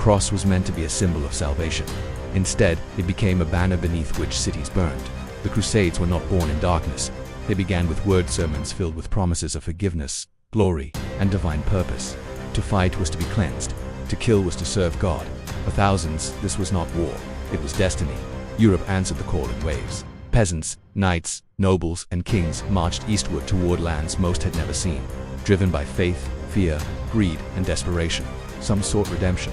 cross was meant to be a symbol of salvation. Instead, it became a banner beneath which cities burned. The Crusades were not born in darkness. They began with word sermons filled with promises of forgiveness, glory, and divine purpose. To fight was to be cleansed. To kill was to serve God. For thousands, this was not war. It was destiny. Europe answered the call in waves. Peasants, knights, nobles, and kings marched eastward toward lands most had never seen. Driven by faith, fear, greed, and desperation. Some sought redemption.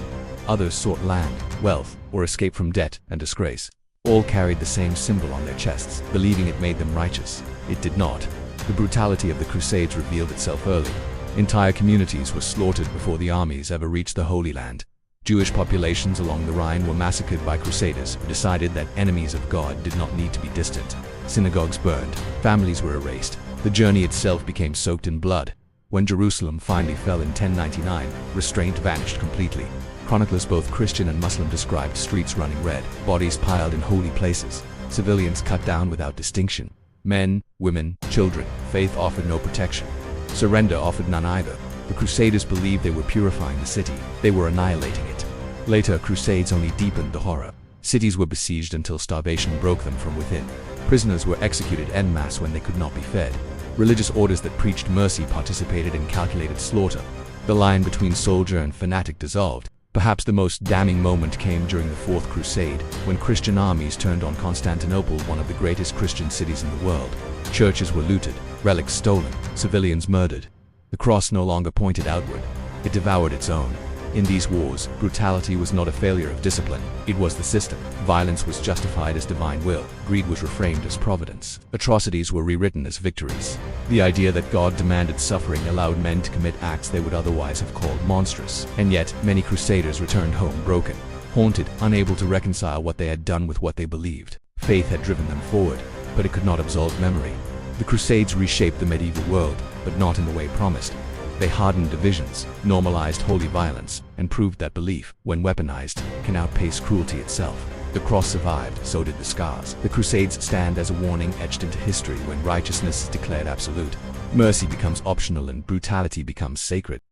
Others sought land, wealth, or escape from debt and disgrace. All carried the same symbol on their chests, believing it made them righteous. It did not. The brutality of the Crusades revealed itself early. Entire communities were slaughtered before the armies ever reached the Holy Land. Jewish populations along the Rhine were massacred by Crusaders who decided that enemies of God did not need to be distant. Synagogues burned, families were erased. The journey itself became soaked in blood. When Jerusalem finally fell in 1099, restraint vanished completely. Chroniclers both Christian and Muslim described streets running red, bodies piled in holy places, civilians cut down without distinction. Men, women, children, faith offered no protection. Surrender offered none either. The Crusaders believed they were purifying the city. They were annihilating it. Later, Crusades only deepened the horror. Cities were besieged until starvation broke them from within. Prisoners were executed en masse when they could not be fed. Religious orders that preached mercy participated in calculated slaughter. The line between soldier and fanatic dissolved. Perhaps the most damning moment came during the Fourth Crusade, when Christian armies turned on Constantinople, one of the greatest Christian cities in the world. Churches were looted, relics stolen, civilians murdered. The cross no longer pointed outward. It devoured its own. In these wars, brutality was not a failure of discipline. It was the system. Violence was justified as divine will. Greed was reframed as providence. Atrocities were rewritten as victories. The idea that God demanded suffering allowed men to commit acts they would otherwise have called monstrous. And yet, many crusaders returned home broken, haunted, unable to reconcile what they had done with what they believed. Faith had driven them forward, but it could not absolve memory. The Crusades reshaped the medieval world, but not in the way promised. They hardened divisions, normalized holy violence, and proved that belief, when weaponized, can outpace cruelty itself. The cross survived, so did the scars. The Crusades stand as a warning etched into history when righteousness is declared absolute. Mercy becomes optional and brutality becomes sacred.